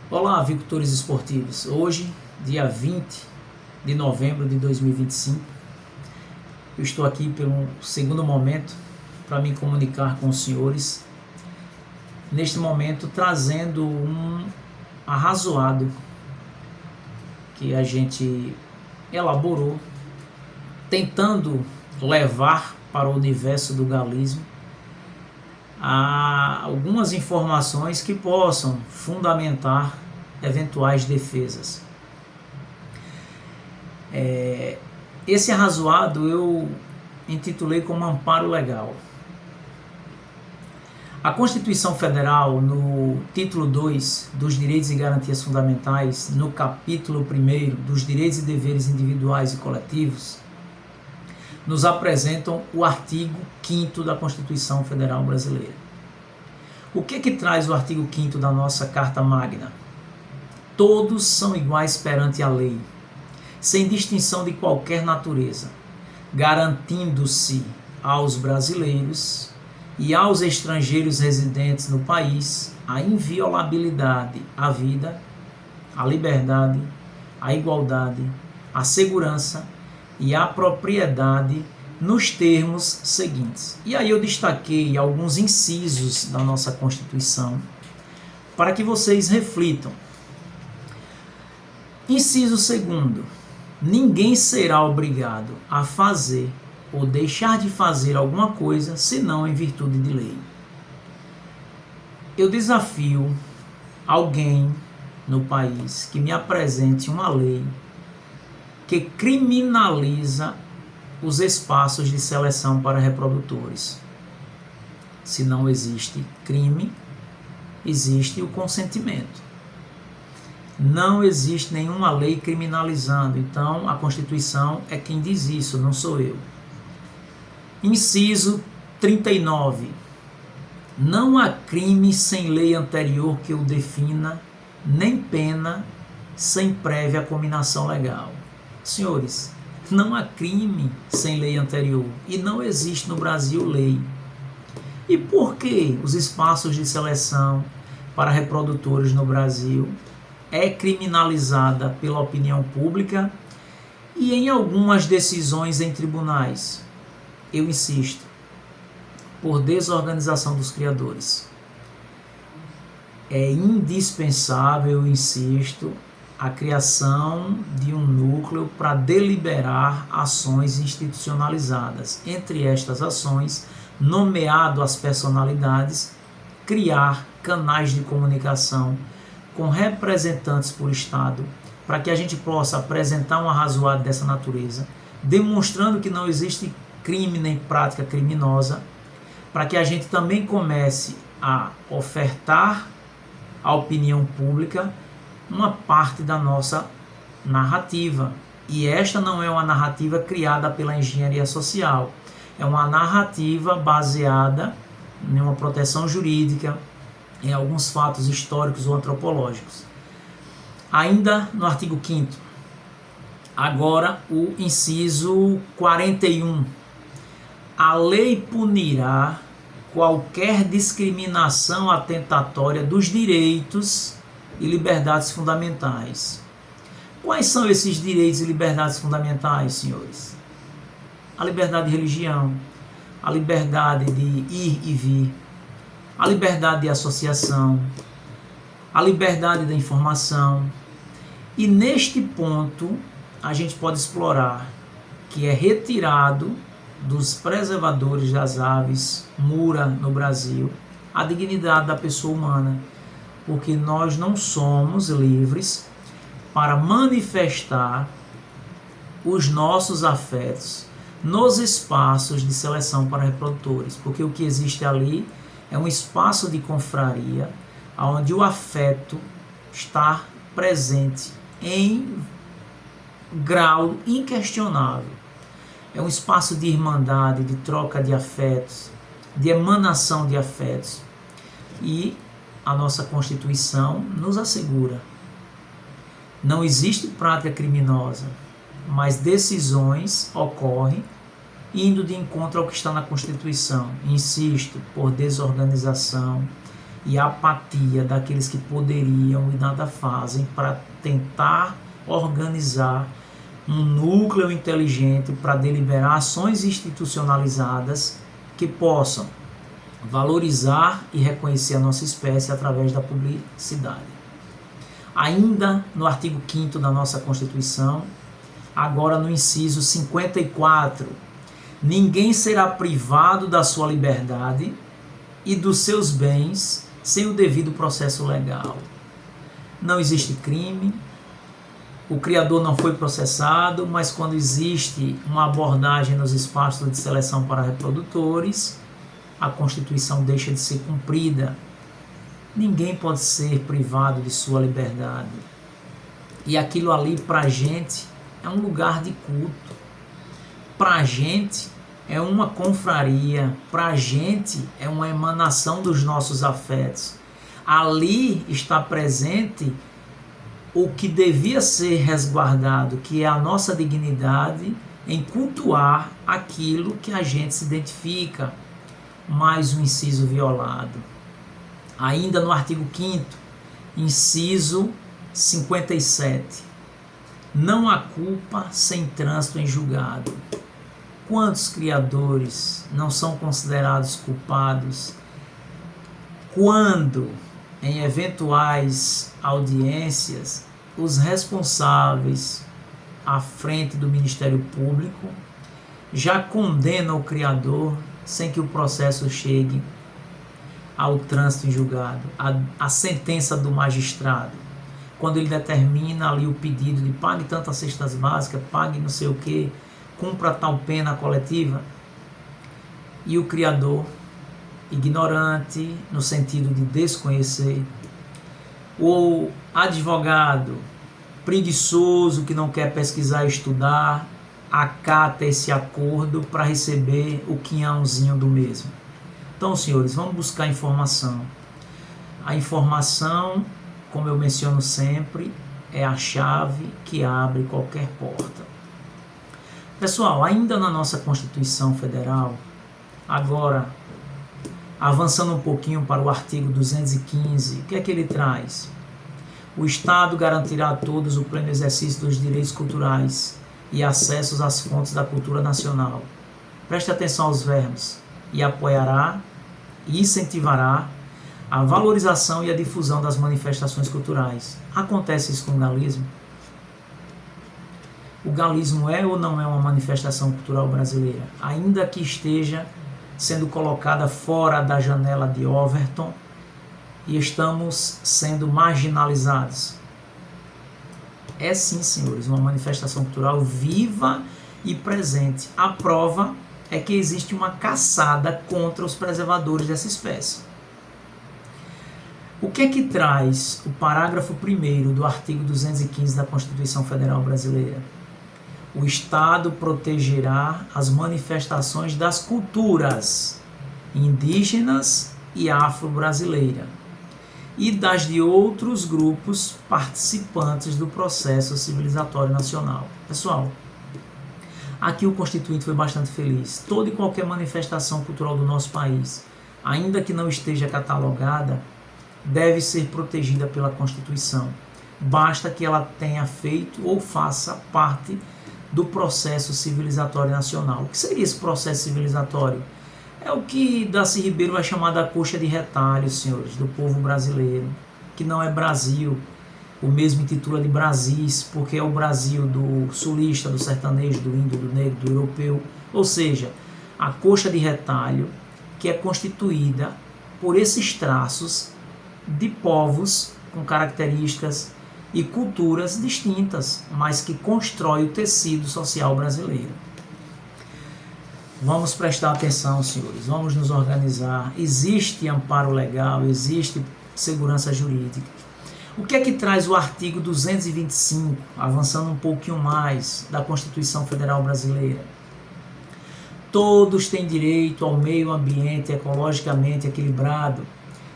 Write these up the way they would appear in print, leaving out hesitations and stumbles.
Olá, avicultores esportivos. Hoje, dia 20 de novembro de 2025, eu estou aqui pelo segundo momento para me comunicar com os senhores. Neste momento, trazendo um arrazoado que a gente elaborou, tentando levar para o universo do galismo algumas informações que possam fundamentar eventuais defesas. Esse arrazoado eu intitulei como amparo legal. A Constituição Federal, no título 2 dos Direitos e Garantias Fundamentais, no capítulo 1 dos Direitos e Deveres Individuais e Coletivos, nos apresentam o artigo 5º da Constituição Federal Brasileira. O que traz o artigo 5º da nossa Carta Magna? Todos são iguais perante a lei, sem distinção de qualquer natureza, garantindo-se aos brasileiros e aos estrangeiros residentes no país a inviolabilidade à vida, à liberdade, à igualdade, à segurança e à propriedade nos termos seguintes. E aí eu destaquei alguns incisos da nossa Constituição para que vocês reflitam. Inciso 2º. Ninguém será obrigado a fazer ou deixar de fazer alguma coisa senão em virtude de lei. Eu desafio alguém no país que me apresente uma lei que criminaliza os espaços de seleção para reprodutores. Se não existe crime, existe o consentimento. Não existe nenhuma lei criminalizando, então a Constituição é quem diz isso, não sou eu. Inciso 39. Não há crime sem lei anterior que o defina, nem pena sem prévia cominação legal. Senhores, não há crime sem lei anterior e não existe no Brasil lei. E por que os espaços de seleção para reprodutores no Brasil é criminalizada pela opinião pública e em algumas decisões em tribunais? Eu insisto, por desorganização dos criadores. É indispensável, eu insisto, a criação de um núcleo para deliberar ações institucionalizadas. Entre estas ações, nomeado as personalidades, criar canais de comunicação com representantes por Estado, para que a gente possa apresentar um arrazoado dessa natureza, demonstrando que não existe crime nem prática criminosa, para que a gente também comece a ofertar à opinião pública uma parte da nossa narrativa. E esta não é uma narrativa criada pela engenharia social, é uma narrativa baseada em uma proteção jurídica, em alguns fatos históricos ou antropológicos. Ainda no artigo 5º, agora o inciso 41. A lei punirá qualquer discriminação atentatória dos direitos e liberdades fundamentais. Quais são esses direitos e liberdades fundamentais, senhores? A liberdade de religião, a liberdade de ir e vir, a liberdade de associação, a liberdade da informação. E neste ponto, a gente pode explorar que é retirado dos preservadores das aves mura no Brasil a dignidade da pessoa humana, porque nós não somos livres para manifestar os nossos afetos nos espaços de seleção para reprodutores, porque o que existe ali é um espaço de confraria onde o afeto está presente em grau inquestionável. É um espaço de irmandade, de troca de afetos, de emanação de afetos. E a nossa Constituição nos assegura. Não existe prática criminosa, mas decisões ocorrem indo de encontro ao que está na Constituição. Insisto, por desorganização e apatia daqueles que poderiam e nada fazem para tentar organizar um núcleo inteligente para deliberar ações institucionalizadas que possam valorizar e reconhecer a nossa espécie através da publicidade. Ainda no artigo 5º da nossa Constituição, agora no inciso 54, ninguém será privado da sua liberdade e dos seus bens sem o devido processo legal. Não existe crime, o criador não foi processado, mas quando existe uma abordagem nos espaços de seleção para reprodutores, a Constituição deixa de ser cumprida. Ninguém pode ser privado de sua liberdade. E aquilo ali, para a gente, é um lugar de culto. Para a gente, é uma confraria. Para a gente, é uma emanação dos nossos afetos. Ali está presente o que devia ser resguardado, que é a nossa dignidade em cultuar aquilo que a gente se identifica. Mais um inciso violado. Ainda no artigo 5º, inciso 57. Não há culpa sem trânsito em julgado. Quantos criadores não são considerados culpados quando, em eventuais audiências, os responsáveis à frente do Ministério Público já condenam o criador sem que o processo chegue ao trânsito em julgado, a sentença do magistrado, quando ele determina ali o pedido de pague tantas cestas básicas, pague não sei o que, cumpra tal pena coletiva, e o criador, ignorante, no sentido de desconhecer, o advogado, preguiçoso, que não quer pesquisar e estudar, acata esse acordo para receber o quinhãozinho do mesmo. Então, senhores, vamos buscar informação. A informação, como eu menciono sempre, é a chave que abre qualquer porta. Pessoal, ainda na nossa Constituição Federal, agora, avançando um pouquinho para o artigo 215, o que é que ele traz? O Estado garantirá a todos o pleno exercício dos direitos culturais e acessos às fontes da cultura nacional. Preste atenção aos verbos. E apoiará e incentivará a valorização e a difusão das manifestações culturais. Acontece isso com o galismo? O galismo é ou não é uma manifestação cultural brasileira? Ainda que esteja sendo colocada fora da janela de Overton e estamos sendo marginalizados. É sim, senhores, uma manifestação cultural viva e presente. A prova é que existe uma caçada contra os preservadores dessa espécie. O que é que traz o parágrafo 1º do artigo 215 da Constituição Federal Brasileira? O Estado protegerá as manifestações das culturas indígenas e afro-brasileira e das de outros grupos participantes do processo civilizatório nacional. Pessoal, aqui o Constituinte foi bastante feliz. Toda e qualquer manifestação cultural do nosso país, ainda que não esteja catalogada, deve ser protegida pela Constituição. Basta que ela tenha feito ou faça parte do processo civilizatório nacional. O que seria esse processo civilizatório? É o que Darcy Ribeiro vai chamar da coxa de retalho, senhores, do povo brasileiro, que não é Brasil. O mesmo intitula de Brasis, porque é o Brasil do sulista, do sertanejo, do índio, do negro, do europeu. Ou seja, a coxa de retalho que é constituída por esses traços de povos com características e culturas distintas, mas que constrói o tecido social brasileiro. Vamos prestar atenção, senhores, vamos nos organizar. Existe amparo legal, existe segurança jurídica. O que é que traz o artigo 225, avançando um pouquinho mais, da Constituição Federal Brasileira? Todos têm direito ao meio ambiente ecologicamente equilibrado,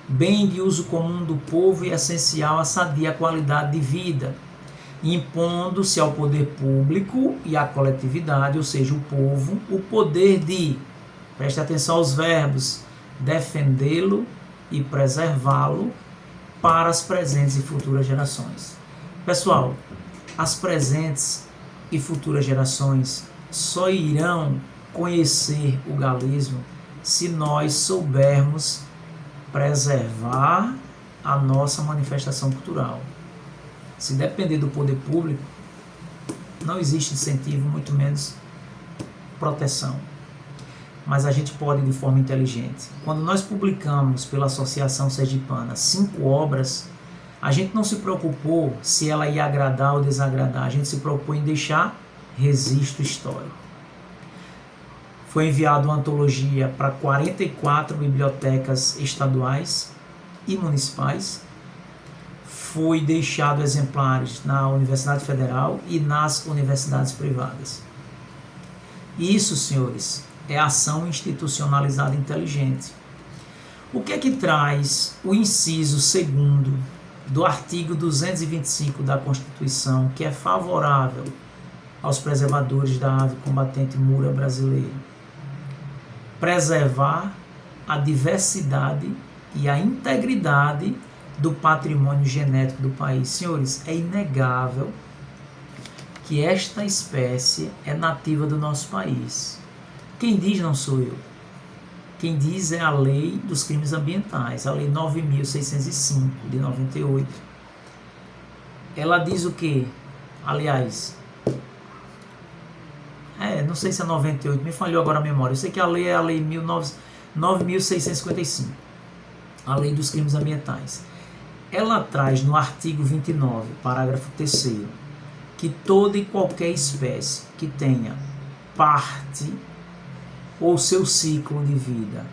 bem de uso comum do povo e essencial à sadia qualidade de vida, impondo-se ao poder público e à coletividade, ou seja, o povo, o poder de, preste atenção aos verbos, defendê-lo, e preservá-lo para as presentes e futuras gerações. Pessoal, as presentes e futuras gerações só irão conhecer o galegismo se nós soubermos preservar a nossa manifestação cultural. Se depender do poder público, não existe incentivo, muito menos proteção. Mas a gente pode de forma inteligente. Quando nós publicamos pela Associação Sergipana 5 obras, a gente não se preocupou se ela ia agradar ou desagradar, a gente se preocupou em deixar registro histórico. Foi enviado uma antologia para 44 bibliotecas estaduais e municipais. Foi deixado exemplares na Universidade Federal e nas universidades privadas. Isso, senhores, é ação institucionalizada inteligente. O que é que traz o inciso 2º do artigo 225 da Constituição, que é favorável aos preservadores da ave combatente mura brasileira? Preservar a diversidade e a integridade do patrimônio genético do país. Senhores, é inegável que esta espécie é nativa do nosso país. Quem diz não sou eu. Quem diz é a Lei dos Crimes Ambientais, a Lei 9.605, de 98. Ela diz o quê? Aliás, não sei se é 98, me falhou agora a memória. Eu sei que a lei é a Lei 9.655, a Lei dos Crimes Ambientais. Ela traz no artigo 29, parágrafo 3º, que toda e qualquer espécie que tenha parte ou seu ciclo de vida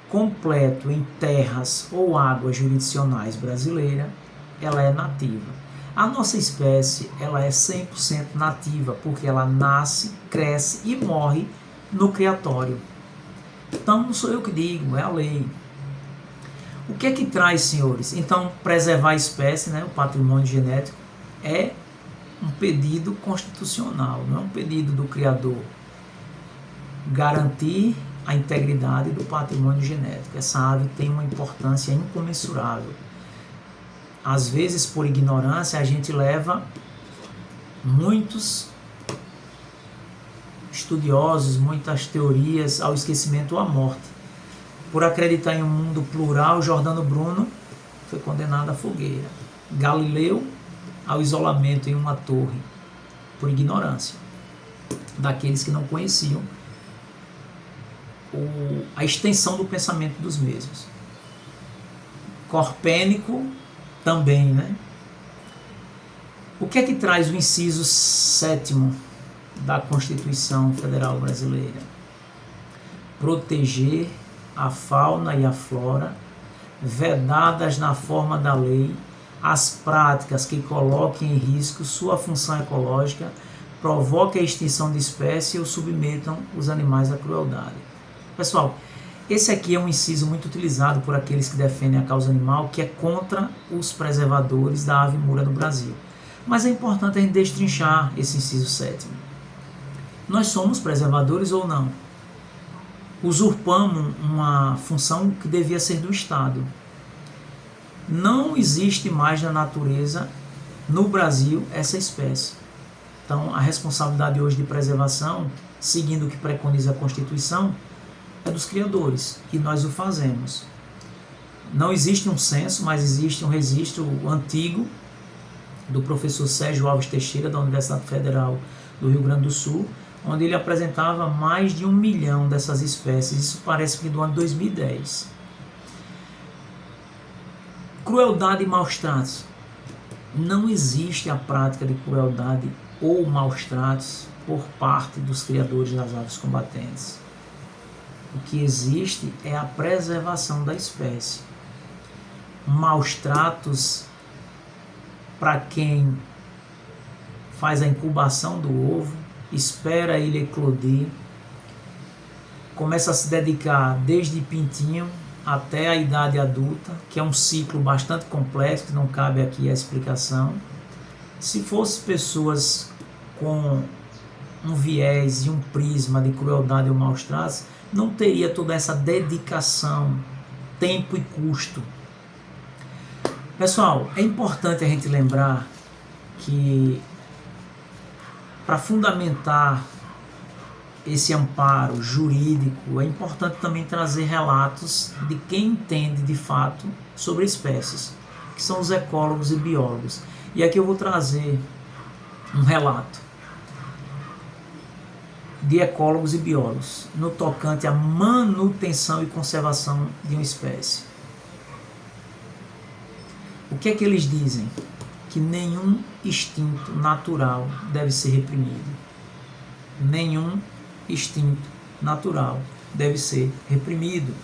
completo em terras ou águas jurisdicionais brasileiras, ela é nativa. A nossa espécie, ela é 100% nativa, porque ela nasce, cresce e morre no criatório. Então, não sou eu que digo, é a lei. O que é que traz, senhores? Então, preservar a espécie, o patrimônio genético, é um pedido constitucional, não é um pedido do Criador. Garantir a integridade do patrimônio genético. Essa ave tem uma importância incomensurável. Às vezes, por ignorância, a gente leva muitos estudiosos, muitas teorias ao esquecimento ou à morte. Por acreditar em um mundo plural, Giordano Bruno foi condenado à fogueira. Galileu ao isolamento em uma torre, por ignorância daqueles que não conheciam a extensão do pensamento dos mesmos. Copérnico também, O que é que traz o inciso 7º da Constituição Federal Brasileira? Proteger a fauna e a flora, vedadas na forma da lei, as práticas que coloquem em risco sua função ecológica, provoquem a extinção de espécies ou submetam os animais à crueldade. Pessoal, esse aqui é um inciso muito utilizado por aqueles que defendem a causa animal, que é contra os preservadores da ave mura no Brasil. Mas é importante a gente destrinchar esse inciso 7º. Nós somos preservadores ou não? Usurpamos uma função que devia ser do Estado. Não existe mais na natureza, no Brasil, essa espécie. Então, a responsabilidade hoje de preservação, seguindo o que preconiza a Constituição, é dos criadores, e nós o fazemos. Não existe um censo, mas existe um registro antigo do professor Sérgio Alves Teixeira, da Universidade Federal do Rio Grande do Sul, onde ele apresentava mais de 1 milhão dessas espécies. Isso parece que do ano 2010. Crueldade e maus-tratos. Não existe a prática de crueldade ou maus-tratos por parte dos criadores das aves combatentes. O que existe é a preservação da espécie. Maus-tratos para quem faz a incubação do ovo, espera ele eclodir, começa a se dedicar desde pintinho até a idade adulta, que é um ciclo bastante complexo, que não cabe aqui a explicação. Se fosse pessoas com um viés e um prisma de crueldade ou maus tratos, não teria toda essa dedicação tempo e custo. Pessoal, é importante a gente lembrar que para fundamentar esse amparo jurídico, é importante também trazer relatos de quem entende de fato sobre espécies, que são os ecólogos e biólogos. E aqui eu vou trazer um relato de ecólogos e biólogos no tocante à manutenção e conservação de uma espécie. O que é que eles dizem? Que nenhum instinto natural deve ser reprimido. Nenhum instinto natural deve ser reprimido.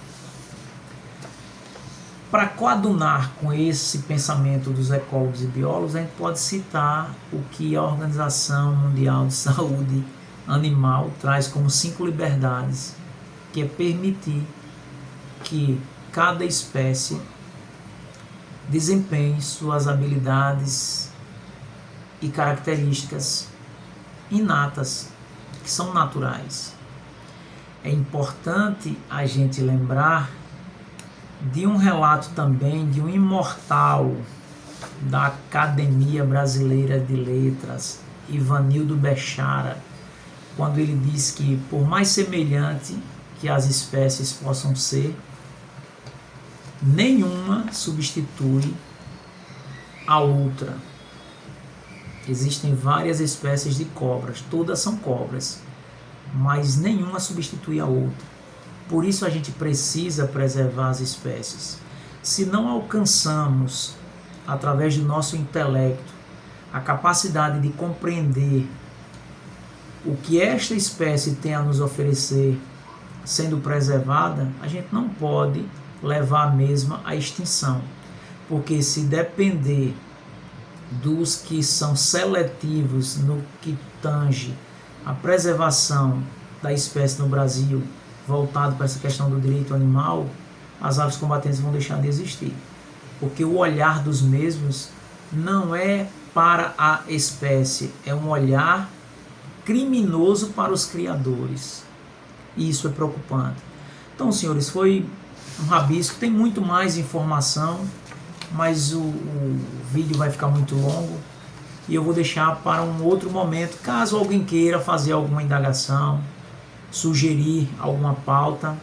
Para coadunar com esse pensamento dos ecólogos e biólogos, a gente pode citar o que a Organização Mundial de Saúde Animal traz como 5 liberdades, que é permitir que cada espécie desempenhe suas habilidades e características inatas, que são naturais. É importante a gente lembrar de um relato também de um imortal da Academia Brasileira de Letras, Ivanildo Bechara, quando ele diz que, por mais semelhante que as espécies possam ser, nenhuma substitui a outra. Existem várias espécies de cobras, todas são cobras, mas nenhuma substitui a outra. Por isso a gente precisa preservar as espécies. Se não alcançamos, através do nosso intelecto, a capacidade de compreender o que esta espécie tem a nos oferecer sendo preservada, a gente não pode levar a mesma à extinção. Porque se depender dos que são seletivos no que tange a preservação da espécie no Brasil, voltado para essa questão do direito animal, as aves combatentes vão deixar de existir. Porque o olhar dos mesmos não é para a espécie, é um olhar criminoso para os criadores. E isso é preocupante. Então, senhores, foi um rabisco, tem muito mais informação, mas o vídeo vai ficar muito longo e eu vou deixar para um outro momento, caso alguém queira fazer alguma indagação, sugerir alguma pauta,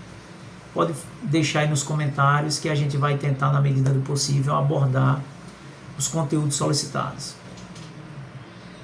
pode deixar aí nos comentários que a gente vai tentar, na medida do possível, abordar os conteúdos solicitados.